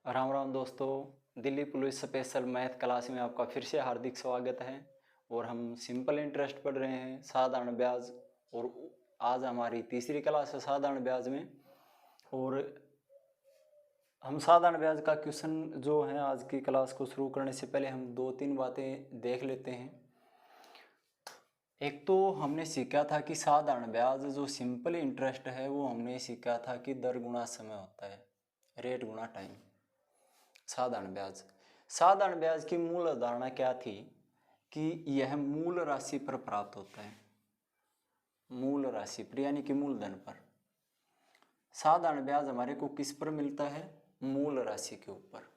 राम राम दोस्तों, Delhi police special math class में आपका फिर से हार्दिक स्वागत है। और हम सिंपल इंटरेस्ट पढ़ रहे हैं, साधारण ब्याज। और आज हमारी तीसरी क्लास है साधारण ब्याज में। और हम साधारण ब्याज का क्वेश्चन जो है, आज की क्लास को शुरू करने से पहले हम दो तीन बातें देख लेते हैं। एक तो हमने सीखा था कि साधारण ब्याज जो सिंपल इंटरेस्ट है वो हमने सीखा था कि दर गुणा समय होता है, रेट गुणा टाइम। साधारण ब्याज की मूल अवधारणा क्या थी कि यह मूल राशि पर प्राप्त होता है, मूल राशि पर यानी कि मूलधन पर। साधारण ब्याज हमारे को किस पर मिलता है? मूल राशि के ऊपर।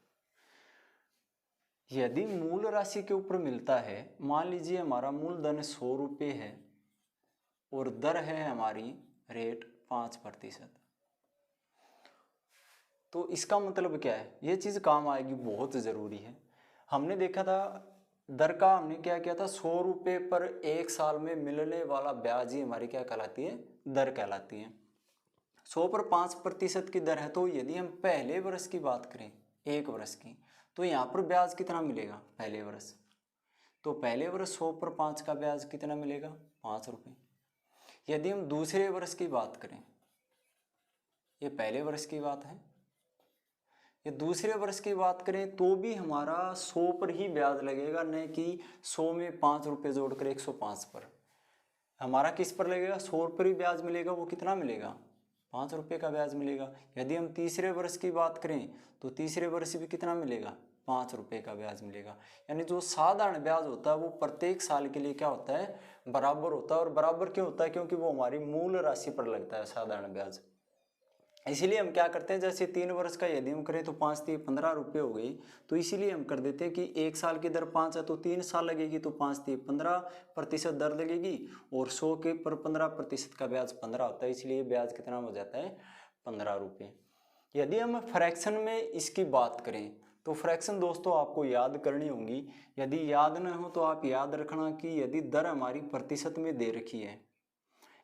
यदि मूल राशि के ऊपर मिलता है, मान लीजिए हमारा मूलधन 100 रुपये है और दर है हमारी रेट 5%, तो इसका मतलब क्या है? ये चीज़ काम आएगी, बहुत ज़रूरी है। हमने देखा था दर का, हमने क्या किया था, 100 रुपये पर एक साल में मिलने वाला ब्याज ही हमारी क्या कहलाती है? दर कहलाती है। 100 पर 5% की दर है, तो यदि हम पहले वर्ष की बात करें, एक वर्ष की, तो यहाँ पर ब्याज कितना मिलेगा? पहले वर्ष, तो पहले वर्ष 100 पर 5 का ब्याज कितना मिलेगा? 5 रुपये। यदि हम दूसरे वर्ष की बात करें, ये पहले वर्ष की बात है, ये दूसरे वर्ष की बात करें तो भी हमारा 100 पर ही ब्याज लगेगा, न कि 100 में 5 रुपये जोड़कर 105 पर। हमारा किस पर लगेगा? 100 पर ही ब्याज मिलेगा। वो कितना मिलेगा? 5 रुपये का ब्याज मिलेगा। यदि हम तीसरे वर्ष की बात करें तो तीसरे वर्ष भी कितना मिलेगा? 5 रुपये का ब्याज मिलेगा। यानी जो साधारण ब्याज होता है वो प्रत्येक साल के लिए क्या होता है? बराबर होता है। और बराबर क्यों होता है? क्योंकि वो हमारी मूल राशि पर लगता है साधारण ब्याज। इसीलिए हम क्या करते हैं, जैसे 3 वर्ष का यदि हम करें तो 5 3 15 रुपये हो गई, तो इसीलिए हम कर देते हैं कि एक साल की दर 5 है तो 3 साल लगेगी, तो 5 3 15% दर लगेगी, और 100 के पर 15% का ब्याज 15 होता है, इसलिए ब्याज कितना हो जाता है? 15 रुपये। यदि हम फ्रैक्शन में इसकी बात करें तो फ्रैक्शन दोस्तों आपको याद करनी होंगी। यदि याद न हो तो आप याद रखना कि यदि दर हमारी प्रतिशत में दे रखी है,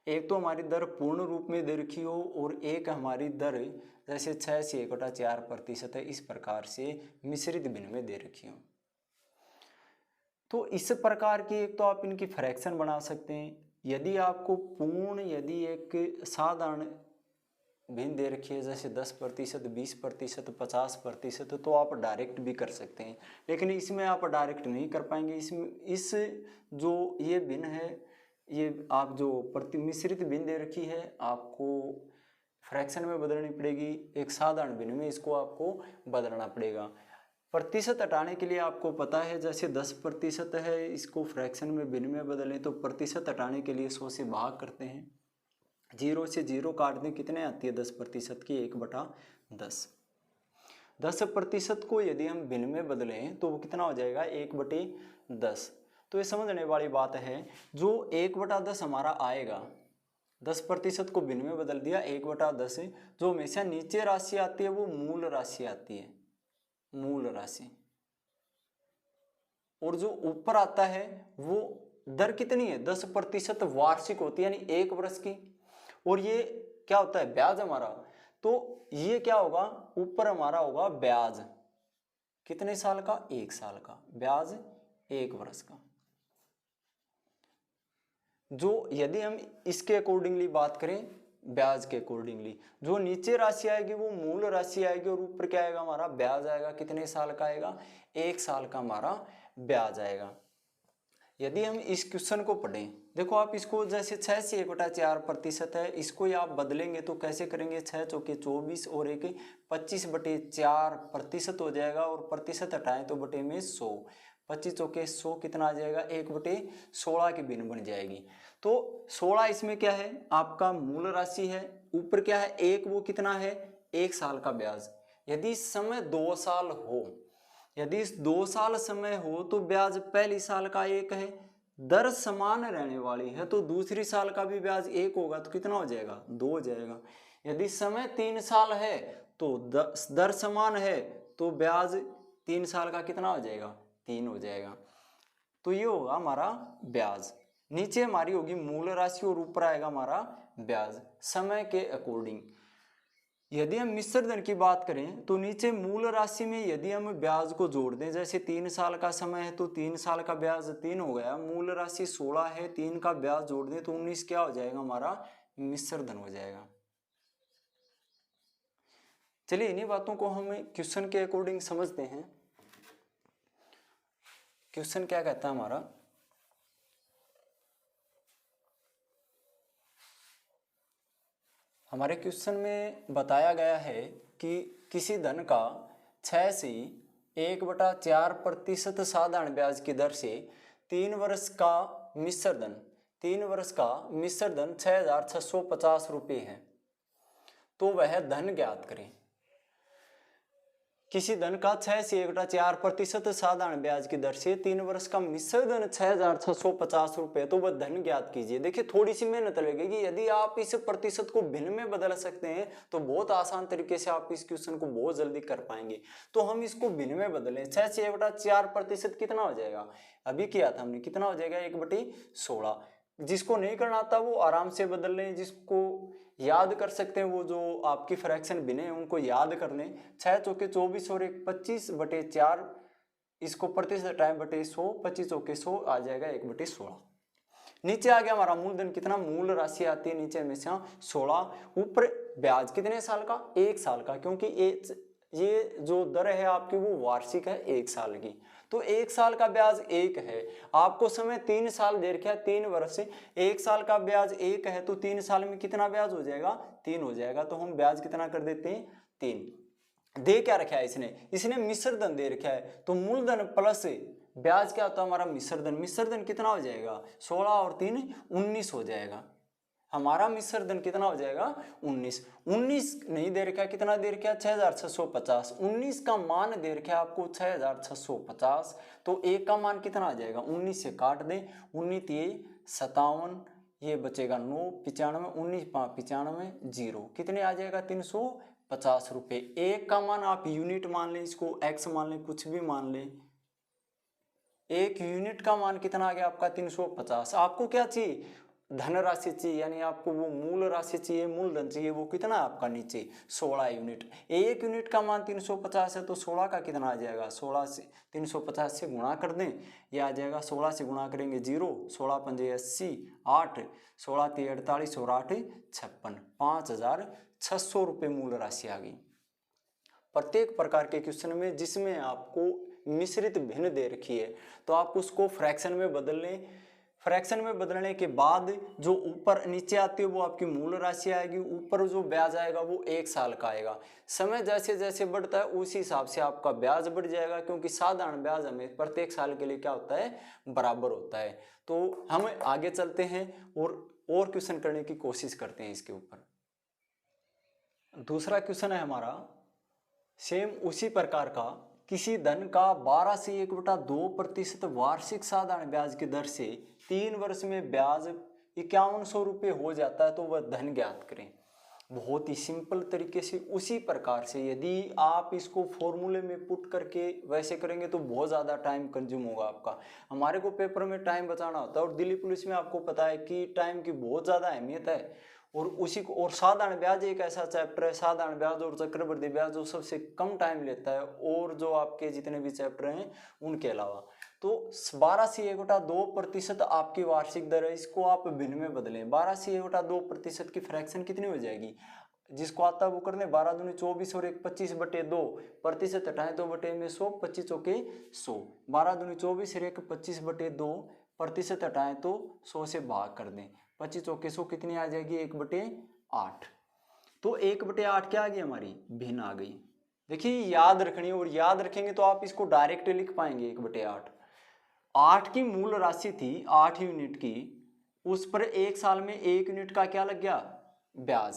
एक तो हमारी दर पूर्ण रूप में दे रखी हो और एक हमारी दर जैसे 6 से 1/4% है, इस प्रकार से मिश्रित भिन्न में दे रखी हो, तो इस प्रकार की एक तो आप इनकी फ्रैक्शन बना सकते हैं। यदि आपको पूर्ण, यदि एक साधारण भिन्न दे रखी है जैसे 10%, 20%, 50%, तो आप डायरेक्ट भी कर सकते हैं, लेकिन इसमें आप डायरेक्ट नहीं कर पाएंगे। इसमें इस जो ये भिन्न है, ये आप जो प्रति मिश्रित भिन्न दे रखी है, आपको फ्रैक्शन में बदलनी पड़ेगी। एक साधारण भिन्न में इसको आपको बदलना पड़ेगा। प्रतिशत हटाने के लिए आपको पता है, जैसे 10% है, इसको फ्रैक्शन में भिन्न में बदलें तो प्रतिशत हटाने के लिए 100 से भाग करते हैं, 0 से 0 काट दें, कितने आती है? 10% की 1/10। 10% को यदि हम भिन्न में बदलें तो वो कितना हो जाएगा? 1/10। तो ये समझने वाली बात है। जो 1/10 हमारा आएगा, 10% को भिन्न में बदल दिया, 1/10, जो हमेशा नीचे राशि आती है वो मूल राशि आती है, मूल राशि। और जो ऊपर आता है वो दर कितनी है? 10% वार्षिक होती है, यानी एक वर्ष की। और ये क्या होता है? ब्याज हमारा। तो ये क्या होगा? ऊपर हमारा होगा ब्याज कितने साल का? 1 साल का। ब्याज 1 वर्ष का। जो यदि हम इसके अकॉर्डिंगली बात करें, ब्याज के अकॉर्डिंगली, जो नीचे राशि आएगी वो मूल राशि आएगी, और ऊपर क्या आएगा? हमारा ब्याज आएगा। कितने साल का आएगा? 1 साल का हमारा ब्याज आएगा। यदि हम इस क्वेश्चन को पढ़ें, देखो आप इसको जैसे 6 से 1/4% है, इसको ही आप बदलेंगे तो कैसे करेंगे? 6 चौके 24 और एक 25/4% हो जाएगा, और प्रतिशत हटाएं तो बटे में 100, 25 चौके 100 कितना आ जाएगा? 1/16 की भिन्न बन जाएगी। तो 16 इसमें क्या है? आपका मूल राशि है। ऊपर क्या है? 1, वो कितना है? 1 साल का ब्याज। यदि समय 2 साल हो, यदि इस 2 साल समय हो तो ब्याज पहली साल का 1 है। दर समान रहने वाली है तो दूसरी साल का भी ब्याज 1 होगा, तो कितना हो जाएगा? 2 हो जाएगा। यदि समय 3 साल है तो दर समान है तो ब्याज 3 साल का कितना हो जाएगा? 3 हो जाएगा। तो ये होगा हमारा ब्याज। नीचे हमारी होगी मूल राशि और ऊपर आएगा हमारा ब्याज, समय के अकॉर्डिंग। यदि हम मिश्र धन की बात करें तो नीचे मूल राशि में यदि हम ब्याज को जोड़ दें, जैसे 3 साल का समय है तो 3 साल का ब्याज 3 हो गया, मूल राशि 16 है, 3 का ब्याज जोड़ दें तो 19 क्या हो जाएगा हमारा मिश्र धन हो जाएगा। चलिए इन्हीं बातों को हम क्वेश्चन के अकॉर्डिंग समझते हैं। क्वेश्चन क्या कहता है हमारा, हमारे क्वेश्चन में बताया गया है कि किसी धन का 6 से 1/4% साधारण ब्याज की दर से 3 वर्ष का मिश्र धन 6,650 रुपये है, तो वह धन ज्ञात करें। किसी धन का 6 से 1/4% साधारण ब्याज की दर से 3 वर्ष का मिश्र धन 6,650 रुपये, तो वह धन ज्ञात कीजिए। देखिए थोड़ी सी मेहनत लगेगी, यदि आप इस प्रतिशत को भिन्न में बदल सकते हैं तो बहुत आसान तरीके से आप इस क्वेश्चन को बहुत जल्दी कर पाएंगे। तो हम इसको भिन्न में बदलें, 6 से 1/4% कितना हो जाएगा, अभी किया था हमने, कितना हो जाएगा 1/16। जिसको नहीं करना आता वो आराम से बदल लें, जिसको याद कर सकते हैं वो जो आपकी फ्रैक्शन भिन्न है उनको याद कर लें। 6 चौके 24 और 1 25/4, इसको प्रतिशत टाइम बटे 100, 25 चौके 100 आ जाएगा 1/16। नीचे आ गया हमारा मूलधन, कितना मूल राशि आती है नीचे हमेशा 16, ऊपर ब्याज कितने साल का, 1 साल का, क्योंकि ये जो दर है आपकी वो वार्षिक है 1 साल की, तो 1 साल का ब्याज 1 है। आपको समय 3 साल दे रखा है, 3 वर्ष से 1 साल का ब्याज 1 है, तो 3 साल में कितना ब्याज हो जाएगा, 3 हो जाएगा। तो हम ब्याज कितना कर देते हैं 3। दे क्या रखा है इसने मिश्र धन दे रखा है, तो मूलधन प्लस ब्याज क्या होता है हमारा मिश्र धन कितना हो जाएगा 16 और 3 19 हो जाएगा। हमारा मिश्र धन कितना हो जाएगा 19 नहीं दे रखा है, कितना दे रखा है 6,650, 19 का मान दे रखा है आपको 6,650, तो 1 का मान कितना आ जाएगा 19 से काट दें, 19 ये 57, ये बचेगा 9, 95, 19 5 95, 0, कितने आ जाएगा 350 रुपये। 1 का मान आप यूनिट मान लें, इसको x मान लें, कुछ भी मान लें, 1 यूनिट का मान कितना आ गया आपका 350। आपको क्या चाहिए, धन राशि चाहिए, यानी आपको वो मूल राशि चाहिए, मूलधन चाहिए, वो कितना है आपका नीचे 16 यूनिट। 1 यूनिट का मान 350 है, तो 16 का कितना आ जाएगा, 16 से 350 से गुणा कर दें, ये आ जाएगा 16 से गुणा करेंगे 0, 16 पंजे 80, 8, 16 3 48 और 8 56, 5,600 रुपये मूल राशि आ गई। प्रत्येक प्रकार के क्वेश्चन में जिसमें आपको मिश्रित भिन्न दे रखी है तो आप उसको फ्रैक्शन में बदल लें। फ्रैक्शन में बदलने के बाद जो ऊपर नीचे आती है वो आपकी मूल राशि आएगी, ऊपर जो ब्याज आएगा वो 1 साल का आएगा। समय जैसे जैसे बढ़ता है उसी हिसाब से आपका ब्याज बढ़ जाएगा, क्योंकि साधारण ब्याज हमें प्रत्येक साल के लिए क्या होता है बराबर होता है। तो हम आगे चलते हैं और क्वेश्चन करने की कोशिश करते हैं इसके ऊपर। दूसरा क्वेश्चन है हमारा सेम उसी प्रकार का, किसी धन का 12 से 1/2% वार्षिक साधारण ब्याज की दर से 3 वर्ष में ब्याज 5100 रुपये हो जाता है, तो वह धन ज्ञात करें। बहुत ही सिंपल तरीके से उसी प्रकार से, यदि आप इसको फॉर्मूले में पुट करके वैसे करेंगे तो बहुत ज़्यादा टाइम कंज्यूम होगा आपका। हमारे को पेपर में टाइम बचाना होता है और दिल्ली पुलिस में आपको पता है कि टाइम की बहुत ज़्यादा अहमियत है। और उसी को, और साधारण ब्याज एक ऐसा चैप्टर है, साधारण ब्याज और चक्रवृद्धि ब्याज जो सबसे कम टाइम लेता है और जो आपके जितने भी चैप्टर हैं उनके अलावा। तो 12 से 1/2% आपकी वार्षिक दर है, इसको आप भिन्न में बदलें। 12 से 1/2% की फ्रैक्शन कितनी हो जाएगी, जिसको आता है वो कर लें, 12 दूनी 24 और 1 25/2, प्रतिशत हटाएं तो बटे में 100, 25 चौके 100, 12 दूनी 24 और 1 25/2, प्रतिशत हटाएं तो 100 से भाग कर दें, 25 चौके 100 कितनी आ जाएगी 1/8। तो 1/8 क्या आ गई हमारी भिन्न आ गई। देखिए याद रखनी है, और याद रखेंगे तो आप इसको डायरेक्ट लिख पाएंगे 1/8। 8 की मूल राशि थी 8 यूनिट की, उस पर 1 साल में 1 यूनिट का क्या लग गया ब्याज।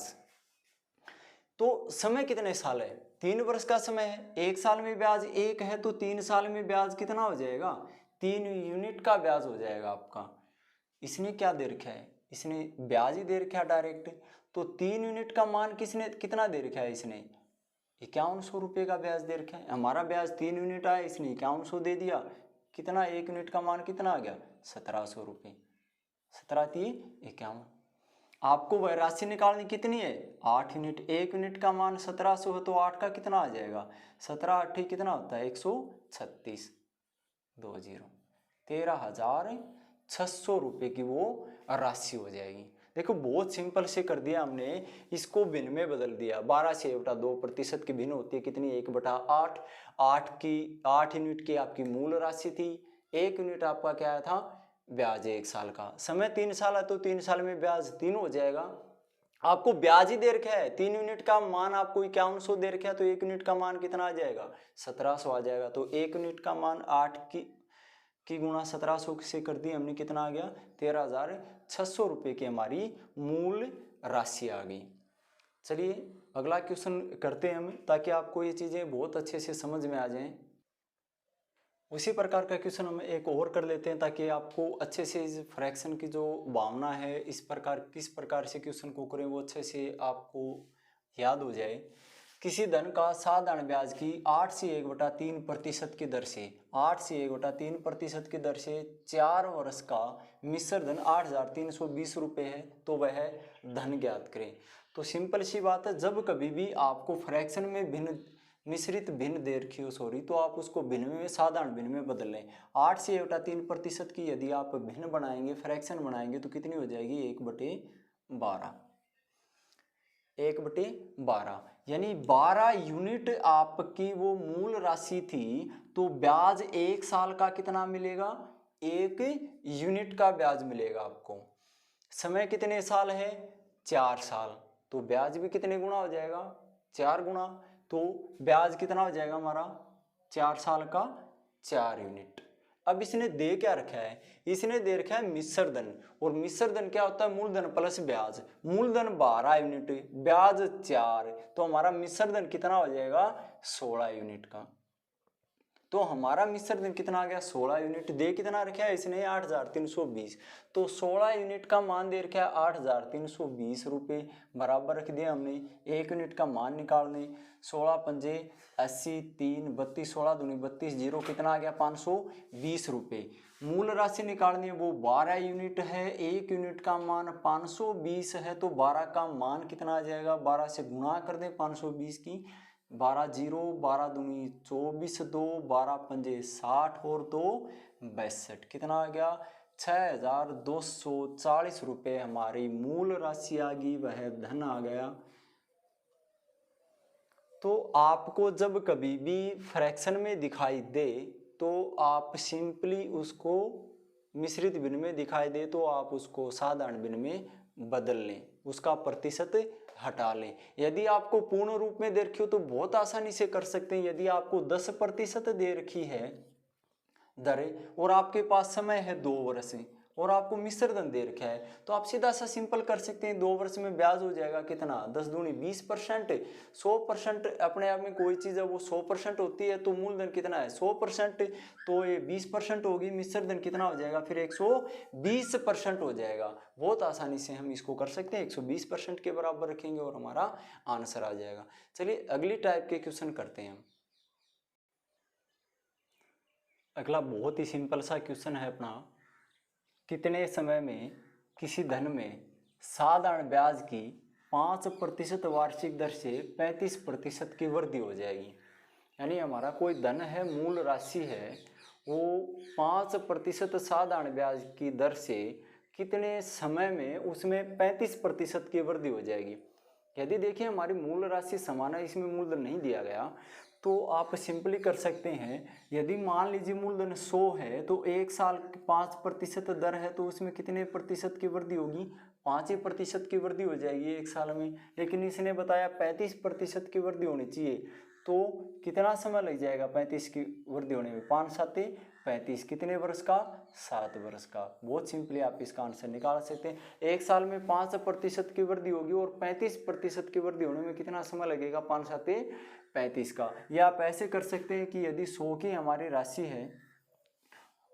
तो समय कितने साल है, 3 वर्ष का समय है, 1 साल में ब्याज 1 है, तो 3 साल में ब्याज कितना हो जाएगा 3 यूनिट का ब्याज हो जाएगा आपका। इसने क्या दे रखा है, इसने ब्याज ही दे रखा है डायरेक्ट, तो 3 यूनिट का मान किसने कितना दे रखा है, इसने 5100 रुपये का ब्याज दे रखा है। हमारा ब्याज 3 यूनिट आया, इसने 5100 दे दिया, कितना 1 यूनिट का मान कितना आ गया 1700 रुपये, 17 3 51। आपको वह राशि निकालनी कितनी है, 8 यूनिट। 1 यूनिट का मान 1700 है तो 8 का कितना आ जाएगा, 17 8 कितना होता है 136, 20 13,600 रुपये की वो राशि हो जाएगी। देखो बहुत सिंपल से कर दिया हमने, इसको भिन्न में बदल दिया। 12/2% की भिन्न होती है कितनी, 1/8। 8 यूनिट की आपकी मूल राशि थी, 1 यूनिट आपका क्या आया था, ब्याज 1 साल का। समय 3 साल है तो 3 साल में ब्याज 3 हो जाएगा। आपको ब्याज ही दे रखा है, 3 यूनिट का मान आपको 5100 दे रखा है तो 1 यूनिट का मान कितना आ जाएगा, 1700 आ जाएगा। तो 1 यूनिट का मान 8 की गुणा 1700 से कर दी हमने, कितना आ गया, 13,600 रुपये की हमारी मूल राशि आ गई। चलिए अगला क्वेश्चन करते हैं हम, ताकि आपको ये चीज़ें बहुत अच्छे से समझ में आ जाएं। उसी प्रकार का क्वेश्चन हम एक और कर लेते हैं, ताकि आपको अच्छे से इस फ्रैक्शन की जो भावना है, इस प्रकार किस प्रकार से क्वेश्चन को करें वो अच्छे से आपको याद हो जाए। किसी धन का साधारण ब्याज की 8 से 1/3% की दर से 8 से 1/3% की दर से 4 वर्ष का मिश्र धन 8,320 रुपये है, तो वह धन ज्ञात करें। तो सिंपल सी बात है, जब कभी भी आपको फ्रैक्शन में भिन्न मिश्रित भिन्न दे रखी हो तो आप उसको भिन्न में साधारण भिन्न में बदल लें। 8 से 1/3% की यदि आप भिन्न बनाएंगे, फ्रैक्शन बनाएंगे तो कितनी हो जाएगी, 1/12। 1/12 यानी 12 यूनिट आपकी वो मूल राशि थी, तो ब्याज 1 साल का कितना मिलेगा, 1 यूनिट का ब्याज मिलेगा आपको। समय कितने साल है, 4 साल, तो ब्याज भी कितने गुना हो जाएगा, 4 गुना। तो ब्याज कितना हो जाएगा हमारा, 4 साल का 4 यूनिट। अब इसने दे क्या रखा है, इसने दे रखा है मिश्र धन, और मिश्र धन क्या होता है, मूलधन प्लस ब्याज। मूलधन 12 यूनिट, ब्याज 4, तो हमारा मिश्र धन कितना हो जाएगा, 16 यूनिट का। तो हमारा मिश्र धन कितना आ गया, 16 यूनिट। दे कितना रखा है इसने, 8,320, तो 16 यूनिट का मान दे रखा है 8,320 रुपये, बराबर रख दिया हमने। 1 यूनिट का मान निकालने, 16 पंजे 80, 3 32, 16 दूनी 32, जीरो कितना आ गया, 520 रुपये। मूल राशि निकालनी है, वो 12 यूनिट है, 1 यूनिट का मान 520 है, तो 12 का मान कितना आ जाएगा, 12 से गुणा कर दें 520 की, 12 जीरो, 12 दूनी 24, 2 12 पंजे 60 और 2 62, कितना आ गया, 6,240 रुपये हमारी मूल राशि आ गई, वह धन आ गया। तो आपको जब कभी भी फ्रैक्शन में दिखाई दे तो आप सिंपली उसको मिश्रित भिन्न में दिखाई दे तो आप उसको साधारण भिन्न में बदल लें, उसका प्रतिशत हटा लें। यदि आपको पूर्ण रूप में दे रखी हो तो बहुत आसानी से कर सकते हैं। यदि आपको 10% दे रखी है दरें और आपके पास समय है 2 वर्ष और आपको मिश्र धन दे रखा है, तो आप सीधा सा सिंपल कर सकते हैं। 2 वर्ष में ब्याज हो जाएगा कितना, 10 दूनी 20%। 100% अपने आप में कोई चीज़ है वो 100% होती है, तो मूलधन कितना है 100%, तो ये 20% होगी, मिश्र धन कितना हो जाएगा फिर 120% हो जाएगा। बहुत आसानी से हम इसको कर सकते हैं, 120% के बराबर रखेंगे और हमारा आंसर आ जाएगा। चलिए अगली टाइप के क्वेश्चन करते हैं हम। अगला बहुत ही सिंपल सा क्वेश्चन है अपना, कितने समय में किसी धन में साधारण ब्याज की 5% वार्षिक दर से 35% की वृद्धि हो जाएगी। यानी हमारा कोई धन है, मूल राशि है, वो 5% साधारण ब्याज की दर से कितने समय में उसमें 35% की वृद्धि हो जाएगी। यदि देखिए हमारी मूल राशि समान है, इसमें मूलधन नहीं दिया गया, तो आप सिंपली कर सकते हैं। यदि मान लीजिए मूलधन 100 है तो 1 साल 5% दर है, तो उसमें कितने प्रतिशत की वृद्धि होगी, 5% की वृद्धि हो जाएगी 1 साल में। लेकिन इसने बताया 35% की वृद्धि होनी चाहिए, तो कितना समय लग जाएगा 35 की वृद्धि होने में, 5 7 35, कितने वर्ष का, 7 वर्ष का। बहुत सिंपली आप इसका आंसर निकाल सकते हैं। 1 साल में 5% की वृद्धि होगी और 35% की वृद्धि होने में कितना समय लगेगा, 5 7 35 का। या आप ऐसे कर सकते हैं कि यदि 100 की हमारी राशि है,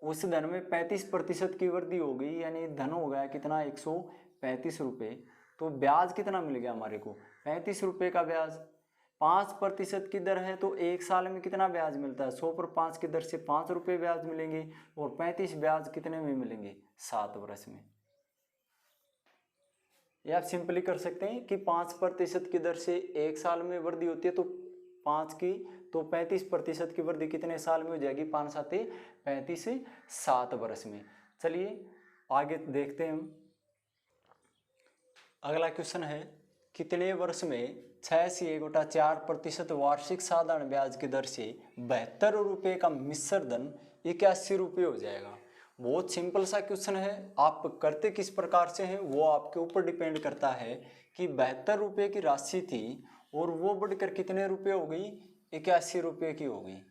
उस धन में 35% की वृद्धि हो गई, यानी धन हो गया कितना 135 रुपये, तो ब्याज कितना मिल गया हमारे को, 35 रुपये का ब्याज। 5% की दर है तो 1 साल में कितना ब्याज मिलता है, 100 पर 5 की दर से 5 रुपये ब्याज मिलेंगे, और 35 ब्याज कितने में मिलेंगे, 7 वर्ष में। या आप सिंपली कर सकते हैं कि 5% की दर से 1 साल में वृद्धि होती है, तो 5 की तो 35% की वृद्धि कितने साल में हो जाएगी? 5 7 35, 7 वर्ष में। चलिए आगे देखते हैं हम। अगला क्वेश्चन है, कितने वर्ष में 6/4% वार्षिक साधारण ब्याज की दर से 72 रुपये का मिश्र धन 81 रुपये हो जाएगा? बहुत सिंपल सा क्वेश्चन है। आप करते किस प्रकार से हैं वो आपके ऊपर डिपेंड करता है कि 72 रुपये की राशि थी और वो बढ़कर कितने रुपये हो गई? 81 रुपये की हो गई।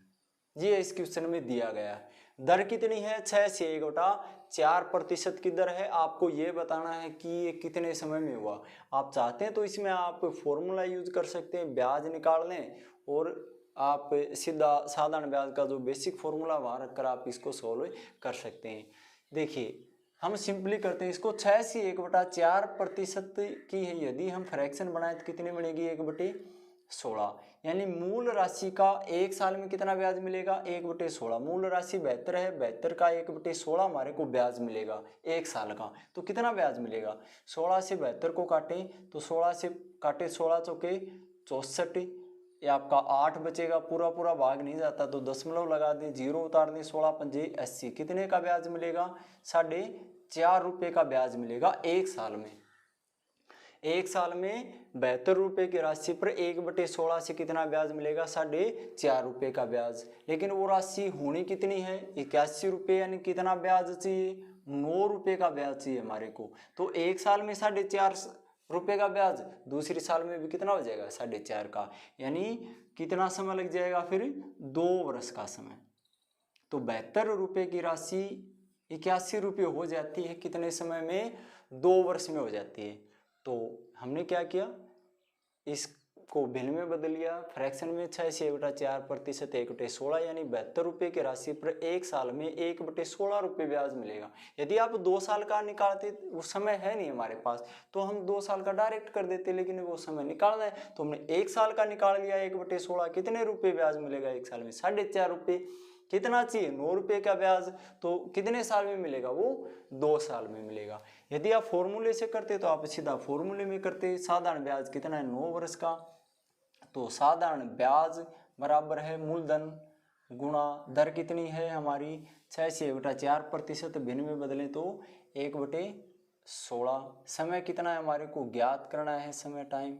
ये इस क्वेश्चन में दिया गया है। दर कितनी है? 6/4% की दर है। आपको ये बताना है कि ये कितने समय में हुआ। आप चाहते हैं तो इसमें आप फॉर्मूला यूज कर सकते हैं, ब्याज निकाल लें और आप सीधा साधारण ब्याज का जो बेसिक फॉर्मूला वहाँ रखकर आप इसको सोल्व कर सकते हैं। देखिए हम सिंपली करते हैं इसको। 6/4% की है यदि हम फ्रैक्शन बनाए तो कितनी बनेगी? 1/16। यानी मूल राशि का 1 साल में कितना ब्याज मिलेगा? 1/16। मूल राशि 72 है, 72 का 1/16 हमारे को ब्याज मिलेगा 1 साल का। तो कितना ब्याज मिलेगा? 16 से 72 को काटें तो 16 से काटे 16 चौके 64, ये आपका 8 बचेगा। पूरा पूरा भाग नहीं जाता तो दशमलव लगा दें, 0 उतार दें, 16 पंजे 80। कितने का ब्याज मिलेगा? 4.5 रुपये का ब्याज मिलेगा 1 साल में। 1 साल में 72 रुपये की राशि पर 1/16 से कितना ब्याज मिलेगा? 4.5 रुपये का ब्याज। लेकिन वो राशि होनी कितनी है? 81 रुपये। यानी कितना ब्याज चाहिए? 9 रुपये का ब्याज चाहिए हमारे को। तो 1 साल में 4.5 रुपये का ब्याज, दूसरी साल में भी कितना हो जाएगा? 4.5 का। यानी कितना समय लग जाएगा फिर? 2 वर्ष का समय। तो 72 रुपये की राशि 81 रुपये हो जाती है कितने समय में? 2 वर्ष में हो जाती है। तो हमने क्या किया? इसको भिन्न में बदल लिया, फ्रैक्शन में। 6/4% 1/16 यानी 72 रुपये की राशि पर 1 साल में 1/16 रुपये ब्याज मिलेगा। यदि आप 2 साल का निकालते, वो समय है नहीं हमारे पास, तो हम 2 साल का डायरेक्ट कर देते, लेकिन वो समय निकालना है तो हमने 1 साल का निकाल लिया। 1/16 कितने रुपये ब्याज मिलेगा 1 साल में? 4.5 रुपये। कितना चाहिए? 9 रुपये का ब्याज। तो कितने साल में मिलेगा? वो 2 साल में मिलेगा। यदि आप फॉर्मूले से करते तो आप सीधा फॉर्मूले में करते। साधारण ब्याज कितना है? 9 वर्ष का। तो साधारण ब्याज बराबर है मूलधन गुणा दर कितनी है हमारी? 6/4%। भिन्न में बदलें तो 1/16। समय कितना है हमारे को ज्ञात करना है? समय, टाइम।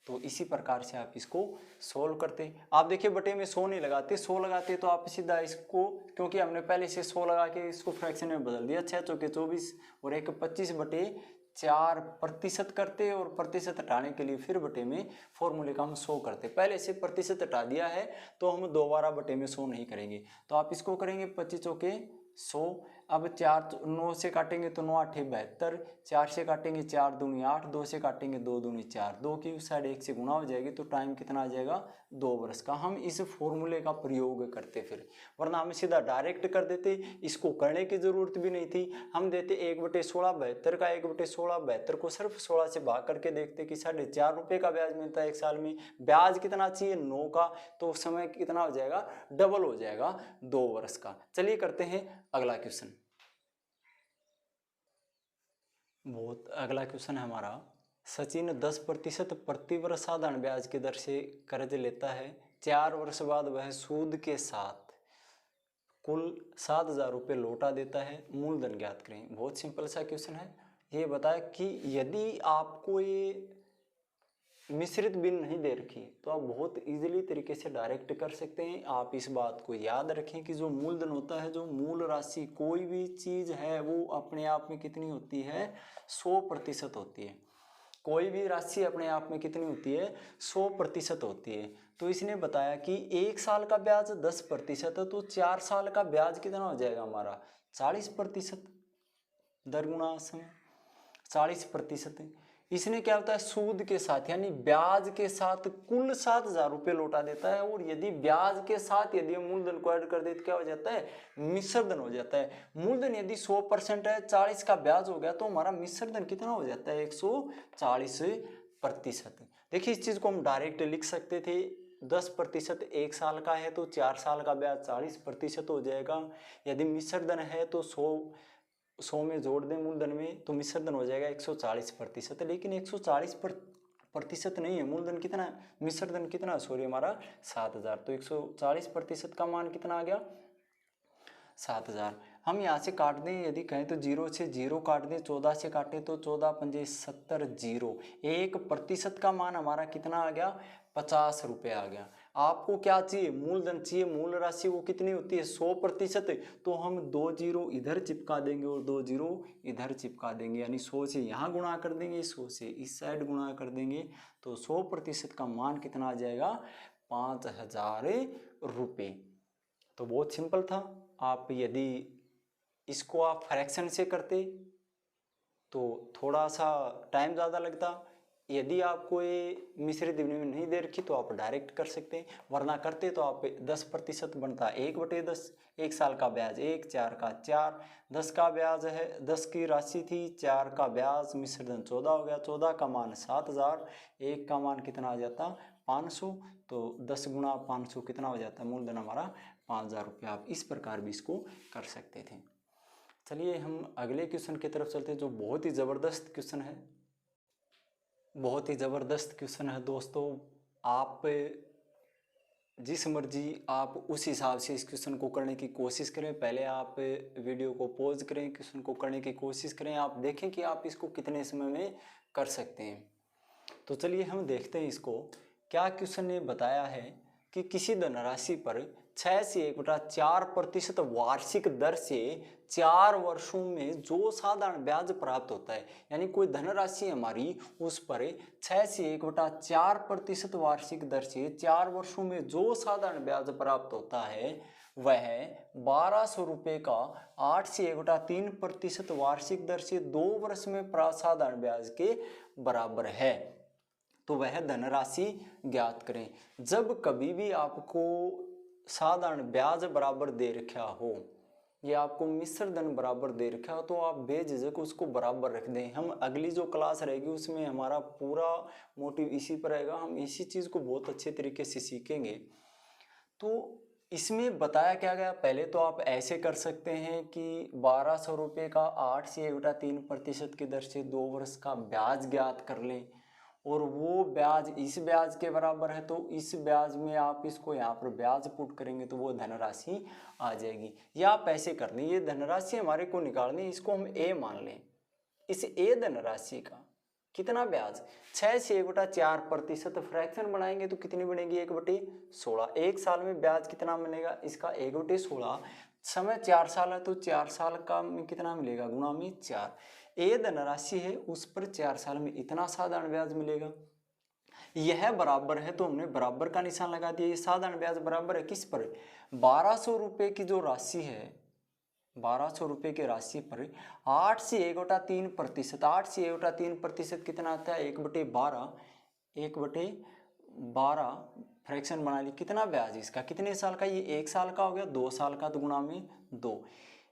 तो इसी प्रकार से आप इसको सोल्व करते। आप देखिए बटे में 100 नहीं लगाते, 100 लगाते तो आप सीधा इसको, क्योंकि हमने पहले से 100 लगा के इसको फ्रैक्शन में बदल दिया। 6 चौके 24 और 1 25/4% करते और प्रतिशत हटाने के लिए फिर बटे में फॉर्मूले का हम 100 करते। पहले से प्रतिशत हटा दिया है तो हम दोबारा बटे में 100 नहीं करेंगे। तो आप इसको करेंगे 25 चौके 100। अब 4 9 से काटेंगे तो 9 8 72, 4 से काटेंगे 4 दूनी 8, 2 से काटेंगे 2 दूनी 4, 2 की साइड 1 से गुणा हो जाएगी तो टाइम कितना आ जाएगा? 2 वर्ष का। हम इस फॉर्मूले का प्रयोग करते फिर, वरना हम सीधा डायरेक्ट कर देते। इसको करने की जरूरत भी नहीं थी। हम देते 1/16। 72 का 1/16, 72 को सिर्फ 16 से भाग करके देखते कि 4.5 रुपये का ब्याज मिलता है 1 साल में। ब्याज कितना चाहिए? 9 का। तो समय कितना हो जाएगा? डबल हो जाएगा, 2 वर्ष का। चलिए करते हैं अगला क्वेश्चन। बहुत अगला क्वेश्चन है हमारा। सचिन 10% प्रति वर्ष साधारण ब्याज की दर से कर्ज लेता है। 4 वर्ष बाद वह सूद के साथ कुल 7,000 रुपये लौटा देता है। मूलधन ज्ञात करें। बहुत सिंपल सा क्वेश्चन है। ये बताया कि यदि आपको ये मिश्रित बिल नहीं दे रखी तो आप बहुत इजीली तरीके से डायरेक्ट कर सकते हैं। आप इस बात को याद रखें कि जो मूलधन होता है, जो मूल राशि कोई भी चीज़ है, वो अपने आप में कितनी होती है? 100% होती है। कोई भी राशि अपने आप में कितनी होती है? 100% होती है। तो इसने बताया कि 1 साल का ब्याज 10% है, तो 4 साल का ब्याज कितना हो जाएगा हमारा? 40%। दर गुणा समय 40%। इसने क्या होता है? सूद के साथ यानी ब्याज के साथ कुल 7,000 रुपये लौटा देता है। और यदि ब्याज के साथ यदि मूलधन को ऐड कर दे तो क्या हो जाता है? मिश्रधन हो जाता है। मूलधन यदि 100% है, 40 का ब्याज हो गया तो हमारा मिश्रधन कितना हो जाता है? 140%। देखिए इस चीज को हम डायरेक्ट लिख सकते थे। 10% 1 साल का है तो 4 साल का ब्याज 40% हो जाएगा। यदि मिश्रधन है तो 100 100 में जोड़ दें मूलधन में तो मिश्रधन हो जाएगा 140%, लेकिन 140% नहीं है, मूलधन कितना है, मिश्रधन कितना, सॉरी हमारा 7000, तो 140% का मान कितना आ गया 7000। हम यहाँ से काट दें, यदि कहें तो 0 से 0 काट दें, 14 से काटें तो 14 पंजे 70, 0, 1% का मान हमारा कितना आ गया 50 रुपये आ गया। आपको क्या चाहिए, मूलधन चाहिए, मूल राशि वो कितनी होती है 100%, तो हम 2 0 इधर चिपका देंगे और 2 0 इधर चिपका देंगे, यानी 100 से यहाँ गुणा कर देंगे, 100 से इस साइड गुणा कर देंगे, तो 100% का मान कितना आ जाएगा 5000 रुपये। तो बहुत सिंपल था। आप यदि इसको आप फ्रैक्शन से करते तो थोड़ा सा टाइम ज़्यादा लगता, यदि आपको ये मिश्रित द्विपदी में नहीं दे रखी तो आप डायरेक्ट कर सकते हैं, वरना करते तो आप 10% बनता 1/10, 1 साल का ब्याज 1, 4 का 4, 10 का ब्याज है, 10 की राशि थी, 4 का ब्याज, मिश्रधन 14 हो गया, 14 का मान 7000, 1 का मान कितना आ जाता 500, तो 10 गुणा 500 कितना हो जाता है, मूलधन हमारा 5000 रुपये। आप इस प्रकार भी इसको कर सकते थे। चलिए हम अगले क्वेश्चन की तरफ चलते हैं, जो बहुत ही ज़बरदस्त क्वेश्चन है, बहुत ही ज़बरदस्त क्वेश्चन है दोस्तों। आप जिस मर्जी आप उस हिसाब से इस क्वेश्चन को करने की कोशिश करें। पहले आप वीडियो को पॉज करें, क्वेश्चन को करने की कोशिश करें, आप देखें कि आप इसको कितने समय में कर सकते हैं। तो चलिए हम देखते हैं इसको। क्या क्वेश्चन ने बताया है कि किसी धनराशि पर 6 से 1/4% वार्षिक दर से 4 वर्षों में जो साधारण ब्याज प्राप्त होता है, यानी कोई धनराशि हमारी उस पर 6 से 1/4% वार्षिक दर से 4 वर्षों में जो साधारण ब्याज प्राप्त होता है वह 1200 रुपये का 8 से 1/3% वार्षिक दर से 2 वर्ष में साधारण ब्याज के बराबर है, तो वह धनराशि ज्ञात करें। जब कभी भी आपको साधारण ब्याज बराबर दे रखा हो या आपको मिश्रधन बराबर दे रखा हो तो आप बेझिझक उसको बराबर रख दें। हम अगली जो क्लास रहेगी उसमें हमारा पूरा मोटिव इसी पर रहेगा, हम इसी चीज़ को बहुत अच्छे तरीके से सीखेंगे। तो इसमें बताया क्या गया, पहले तो आप ऐसे कर सकते हैं कि 1200 रुपये का 8 से 1/3% की दर से 2 वर्ष का ब्याज ज्ञात कर लें, और वो ब्याज इस ब्याज के बराबर है, तो इस ब्याज में आप इसको यहाँ पर ब्याज पुट करेंगे तो वो धनराशि आ जाएगी। या आप ऐसे कर लें, ये धनराशि हमारे को निकालनी, इसको हम ए मान लें। इस ए धनराशि का कितना ब्याज 6 से 1/4%, फ्रैक्शन बनाएंगे तो कितनी बनेगी 1/16। 1 साल में ब्याज कितना बनेगा इसका 1/16, समय 4 साल है तो 4 साल का में कितना मिलेगा गुणा में 4। ए धनराशि है उस पर 4 साल में इतना साधारण ब्याज मिलेगा। यह बराबर है तो हमने बराबर का निशान लगा दिया। ये साधारण ब्याज बराबर है किस पर, 1200 रुपये की जो राशि है, 1200 रुपये की राशि पर 8 से 1/3%, 8 से 1/3% कितना आता है 1/12, 1/12 फ्रैक्शन बना ली, कितना ब्याज इसका, कितने साल का, ये 1 साल का हो गया, 2 साल का तो गुणा में 2।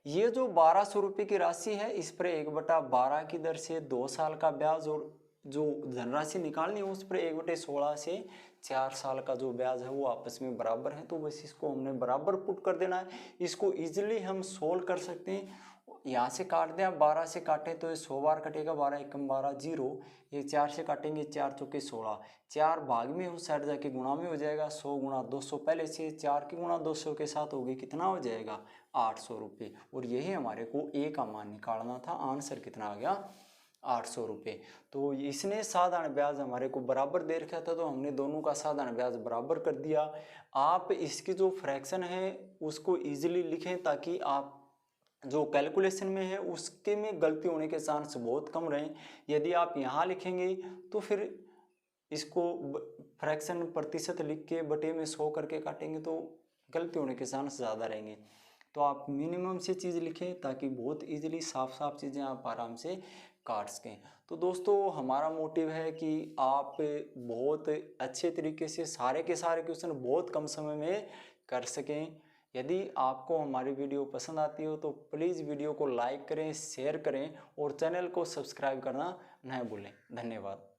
ये जो 1200 रुपये की राशि है इस पर 1/12 की दर से 2 साल का ब्याज, और जो धनराशि निकालनी है उस पर 1/16 से 4 साल का जो ब्याज है वो आपस में बराबर है, तो बस इसको हमने बराबर पुट कर देना है। इसको इजीली हम सोल्व कर सकते हैं। यहाँ से काट दें, आप 12 से काटें तो ये 100 बार कटेगा, 12 एकम 12 0, ये 4 से काटेंगे 4 चौके 16, 4 भाग में उस साइड जाके गुणा में हो जाएगा, 100 गुणा 200 पहले से, 4 की गुणा 200 के साथ होगी, कितना हो जाएगा 800 रुपये, और यही हमारे को ए का मान निकालना था। आंसर कितना आ गया 800 रुपये। तो इसने साधारण ब्याज हमारे को बराबर दे रखा था तो हमने दोनों का साधारण ब्याज बराबर कर दिया। आप इसकी जो फ्रैक्शन है उसको इजीली लिखें ताकि आप जो कैलकुलेशन में है उसके में गलती होने के चांस बहुत कम रहें। यदि आप यहाँ लिखेंगे तो फिर इसको फ्रैक्शन प्रतिशत लिख के बटे में 100 करके काटेंगे तो गलती होने के चांस ज़्यादा रहेंगे। तो आप मिनिमम से चीज़ लिखें ताकि बहुत इजीली साफ साफ चीज़ें आप आराम से काट सकें। तो दोस्तों हमारा मोटिव है कि आप बहुत अच्छे तरीके से सारे के सारे क्वेश्चन बहुत कम समय में कर सकें। यदि आपको हमारी वीडियो पसंद आती हो तो प्लीज़ वीडियो को लाइक करें, शेयर करें और चैनल को सब्सक्राइब करना न भूलें। धन्यवाद।